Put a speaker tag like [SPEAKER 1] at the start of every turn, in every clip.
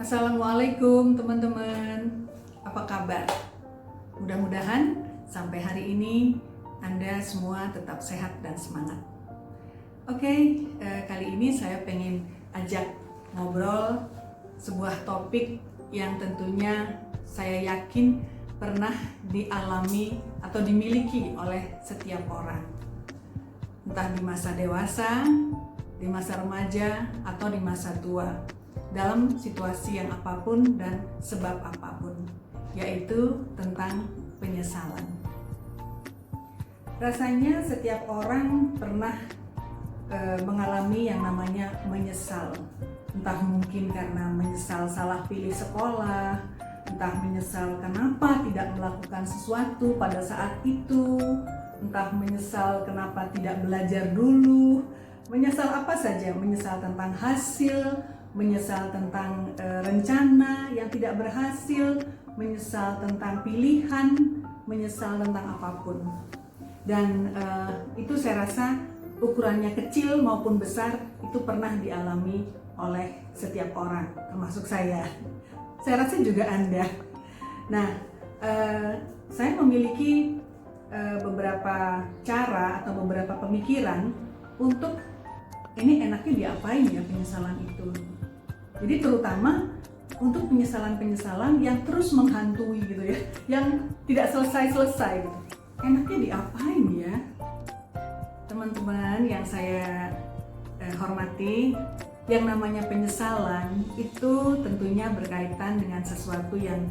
[SPEAKER 1] Assalamualaikum teman-teman, apa kabar? Mudah-mudahan sampai hari ini Anda semua tetap sehat dan semangat. Oke, kali ini saya pengen ajak ngobrol sebuah topik yang tentunya saya yakin pernah dialami atau dimiliki oleh setiap orang. Entah di masa dewasa, di masa remaja, atau di masa tua. Dalam situasi yang apapun dan sebab apapun, yaitu tentang penyesalan. Rasanya setiap orang pernah mengalami yang namanya menyesal. Entah mungkin karena menyesal salah pilih sekolah, entah menyesal kenapa tidak melakukan sesuatu pada saat itu, entah menyesal kenapa tidak belajar dulu, menyesal apa saja, menyesal tentang hasil, menyesal tentang rencana yang tidak berhasil, menyesal tentang pilihan, menyesal tentang apapun. Dan itu saya rasa ukurannya kecil maupun besar itu pernah dialami oleh setiap orang, termasuk saya. Saya rasa juga Anda. Nah, saya memiliki beberapa cara atau beberapa pemikiran untuk ini enaknya diapain ya penyesalan itu. Jadi terutama untuk penyesalan-penyesalan yang terus menghantui gitu ya, yang tidak selesai-selesai gitu. Enaknya diapain ya? Teman-teman yang saya hormati, yang namanya penyesalan itu tentunya berkaitan dengan sesuatu yang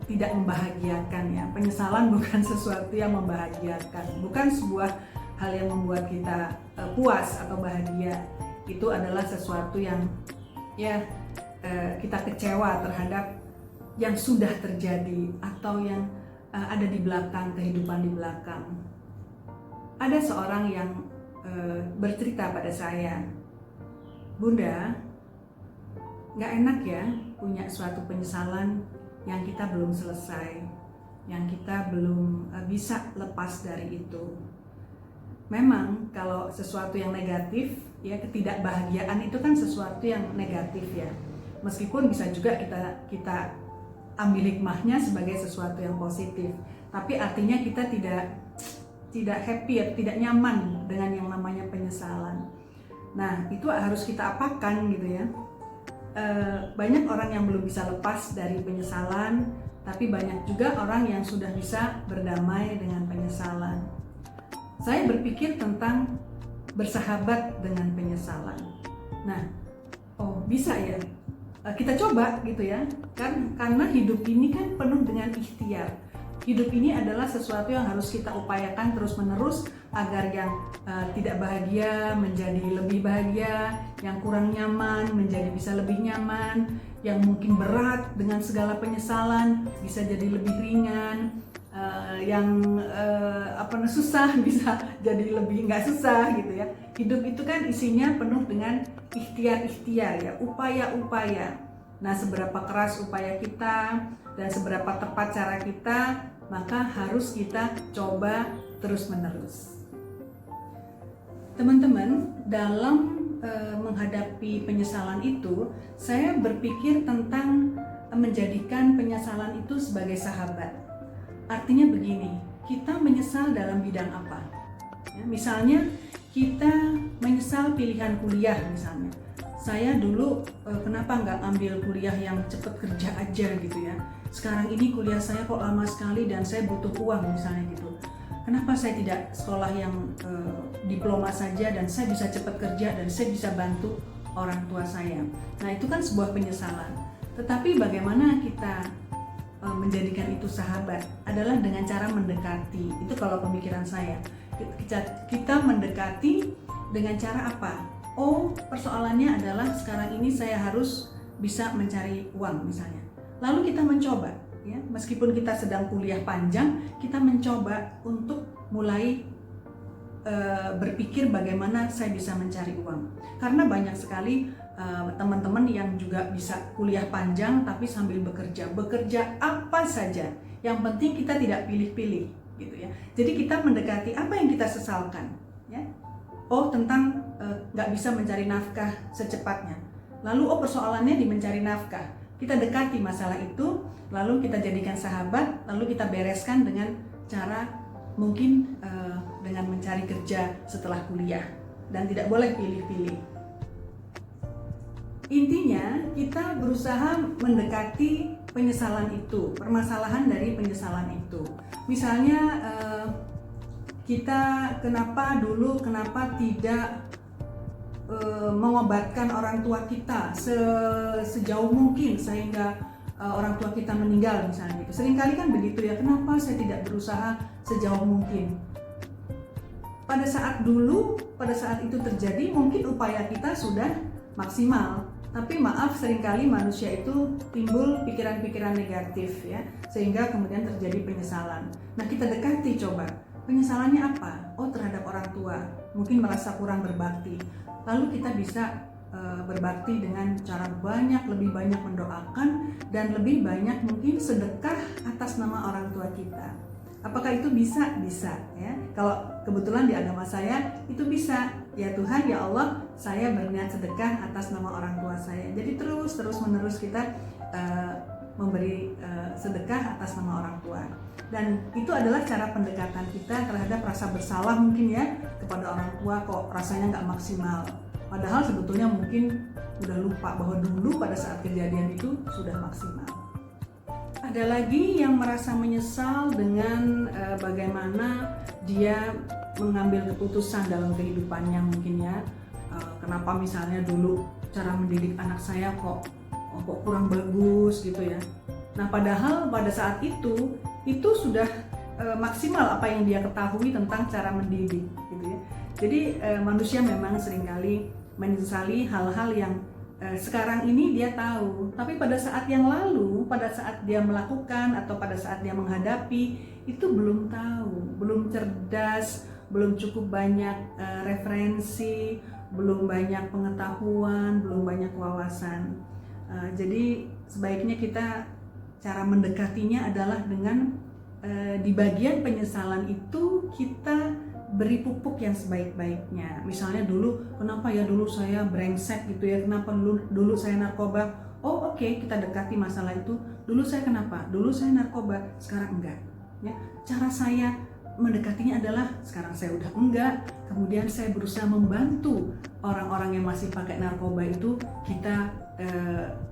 [SPEAKER 1] tidak membahagiakan ya. Penyesalan bukan sesuatu yang membahagiakan, bukan sebuah hal yang membuat kita puas atau bahagia. Itu adalah sesuatu yang kita kecewa terhadap yang sudah terjadi atau yang ada di belakang, kehidupan di belakang. Ada seorang yang bercerita pada saya, Bunda, gak enak ya punya suatu penyesalan yang kita belum selesai, yang kita belum bisa lepas dari itu. Memang kalau sesuatu yang negatif, ya ketidakbahagiaan itu kan sesuatu yang negatif ya. Meskipun bisa juga kita ambil hikmahnya sebagai sesuatu yang positif, tapi artinya kita tidak happy, tidak nyaman dengan yang namanya penyesalan. Nah, itu harus kita apakan gitu ya. Banyak orang yang belum bisa lepas dari penyesalan, tapi banyak juga orang yang sudah bisa berdamai dengan penyesalan. Saya berpikir tentang bersahabat dengan penyesalan. Nah, bisa ya, kita coba gitu ya, kan karena hidup ini kan penuh dengan ikhtiar. Hidup ini adalah sesuatu yang harus kita upayakan terus-menerus agar yang tidak bahagia menjadi lebih bahagia, yang kurang nyaman menjadi bisa lebih nyaman, yang mungkin berat dengan segala penyesalan bisa jadi lebih ringan, yang susah bisa jadi lebih nggak susah gitu ya. Hidup itu kan isinya penuh dengan ikhtiar-ikhtiar ya, upaya-upaya. Nah, seberapa keras upaya kita dan seberapa tepat cara kita, maka harus kita coba terus-menerus. Teman-teman, dalam menghadapi penyesalan itu, saya berpikir tentang menjadikan penyesalan itu sebagai sahabat. Artinya begini, kita menyesal dalam bidang apa? Ya, misalnya kita menyesal pilihan kuliah misalnya. Saya dulu kenapa nggak ambil kuliah yang cepet kerja aja gitu ya. Sekarang ini kuliah saya kok lama sekali dan saya butuh uang misalnya gitu. Kenapa saya tidak sekolah yang diploma saja dan saya bisa cepat kerja dan saya bisa bantu orang tua saya. Nah, itu kan sebuah penyesalan. Tetapi bagaimana kita menjadikan itu sahabat adalah dengan cara mendekati. Itu kalau pemikiran saya. Kita mendekati dengan cara apa? Persoalannya adalah sekarang ini saya harus bisa mencari uang misalnya. Lalu kita mencoba, ya, meskipun kita sedang kuliah panjang, kita mencoba untuk mulai berpikir bagaimana saya bisa mencari uang. Karena banyak sekali teman-teman yang juga bisa kuliah panjang tapi sambil bekerja apa saja. Yang penting kita tidak pilih-pilih, gitu ya. Jadi kita mendekati apa yang kita sesalkan, ya. Tentang nggak bisa mencari nafkah secepatnya. lalu persoalannya di mencari nafkah. Kita dekati masalah itu, lalu kita jadikan sahabat, lalu kita bereskan dengan cara mungkin dengan mencari kerja setelah kuliah, dan tidak boleh pilih-pilih. Intinya kita berusaha mendekati penyesalan itu, permasalahan dari penyesalan itu. Misalnya kita kenapa tidak mengobatkan orang tua kita sejauh mungkin sehingga orang tua kita meninggal misalnya gitu. Seringkali kan begitu ya, kenapa saya tidak berusaha sejauh mungkin. Pada saat itu terjadi mungkin upaya kita sudah maksimal, tapi maaf, seringkali manusia itu timbul pikiran-pikiran negatif ya, sehingga kemudian terjadi penyesalan. Nah, kita dekati coba, penyesalannya apa? Oh, terhadap orang tua, mungkin merasa kurang berbakti. Lalu kita bisa berbakti dengan cara lebih banyak mendoakan, dan lebih banyak mungkin sedekah atas nama orang tua kita. Apakah itu bisa? Bisa ya. Kalau kebetulan di agama saya itu bisa. Ya Tuhan, ya Allah, saya berniat sedekah atas nama orang tua saya. Jadi terus menerus kita memberi sedekah atas nama orang tua. Dan itu adalah cara pendekatan kita terhadap rasa bersalah mungkin ya kepada orang tua, kok rasanya nggak maksimal. Padahal sebetulnya mungkin udah lupa bahwa dulu pada saat kejadian itu sudah maksimal. Ada lagi yang merasa menyesal dengan bagaimana dia mengambil keputusan dalam kehidupannya mungkin ya. Kenapa misalnya dulu cara mendidik anak saya kok kurang bagus gitu ya. Nah, padahal pada saat itu sudah maksimal apa yang dia ketahui tentang cara mendidik gitu ya. Jadi manusia memang seringkali menyesali hal-hal yang sekarang ini dia tahu, tapi pada saat yang lalu, pada saat dia melakukan atau pada saat dia menghadapi itu belum tahu, belum cerdas, belum cukup banyak referensi, belum banyak pengetahuan, belum banyak wawasan. Jadi sebaiknya kita cara mendekatinya adalah dengan di bagian penyesalan itu kita beri pupuk yang sebaik-baiknya. Misalnya dulu, kenapa ya dulu saya brengsek gitu ya, kenapa dulu saya narkoba. Oh oke, kita dekati masalah itu. Dulu saya kenapa? Dulu saya narkoba, sekarang enggak. Ya, cara saya mendekatinya adalah sekarang saya udah enggak, kemudian saya berusaha membantu orang-orang yang masih pakai narkoba itu kita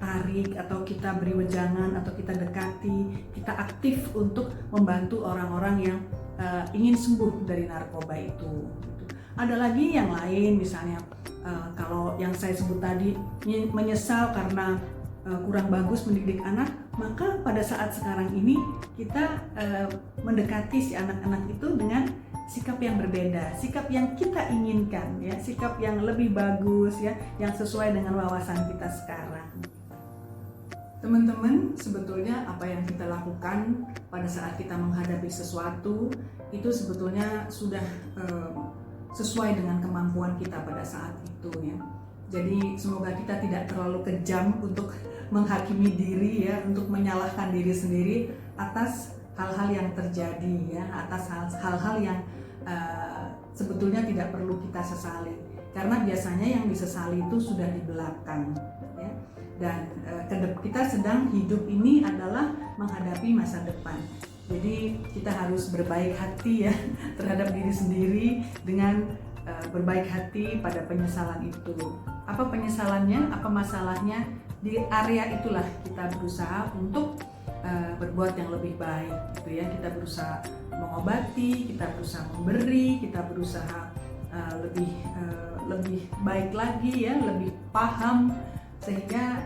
[SPEAKER 1] tarik atau kita beri wejangan atau kita dekati, kita aktif untuk membantu orang-orang yang ingin sembuh dari narkoba itu. Ada lagi yang lain, misalnya kalau yang saya sebut tadi menyesal karena kurang bagus mendidik anak, maka pada saat sekarang ini kita mendekati si anak-anak itu dengan sikap yang berbeda, sikap yang kita inginkan ya, sikap yang lebih bagus ya, yang sesuai dengan wawasan kita sekarang. Teman-teman, sebetulnya apa yang kita lakukan pada saat kita menghadapi sesuatu itu sebetulnya sudah sesuai dengan kemampuan kita pada saat itu ya. Jadi semoga kita tidak terlalu kejam untuk menghakimi diri ya, untuk menyalahkan diri sendiri atas hal-hal yang terjadi ya, atas hal-hal yang sebetulnya tidak perlu kita sesali, karena biasanya yang disesali itu sudah di belakang ya. Dan kita sedang hidup ini adalah menghadapi masa depan. Jadi kita harus berbaik hati ya terhadap diri sendiri dengan berbaik hati pada penyesalan itu. Apa penyesalannya? Apa masalahnya? Di area itulah kita berusaha untuk berbuat yang lebih baik gitu ya. Kita berusaha mengobati, kita berusaha memberi, kita berusaha lebih baik lagi ya, lebih paham, sehingga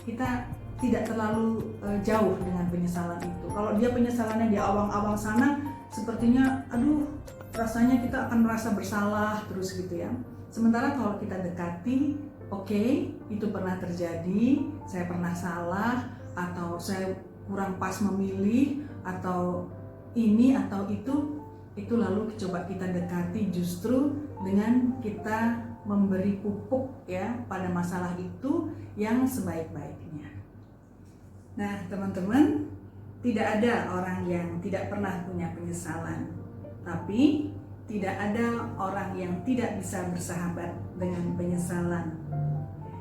[SPEAKER 1] kita tidak terlalu jauh dengan penyesalan itu. Kalau dia penyesalannya di awang-awang sana, sepertinya aduh rasanya kita akan merasa bersalah terus gitu ya. Sementara kalau kita dekati, oke, itu pernah terjadi, saya pernah salah, atau saya kurang pas memilih, atau ini atau itu lalu coba kita dekati justru dengan kita memberi pupuk ya pada masalah itu yang sebaik-baiknya. Nah teman-teman, tidak ada orang yang tidak pernah punya penyesalan, tapi tidak ada orang yang tidak bisa bersahabat dengan penyesalan.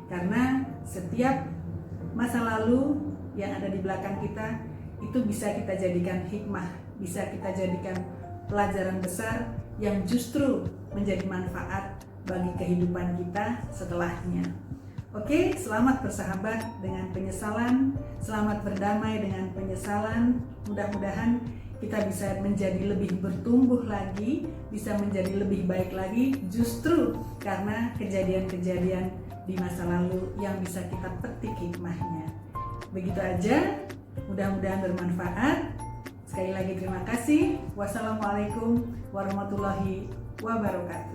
[SPEAKER 1] Karena setiap masa lalu yang ada di belakang kita itu bisa kita jadikan hikmah, bisa kita jadikan pelajaran besar yang justru menjadi manfaat bagi kehidupan kita setelahnya. Oke, selamat bersahabat dengan penyesalan, selamat berdamai dengan penyesalan. Mudah-mudahan kita bisa menjadi lebih bertumbuh lagi, bisa menjadi lebih baik lagi, justru karena kejadian-kejadian di masa lalu yang bisa kita petik hikmahnya. Begitu aja, mudah-mudahan bermanfaat. Sekali lagi terima kasih. Wassalamualaikum warahmatullahi wabarakatuh.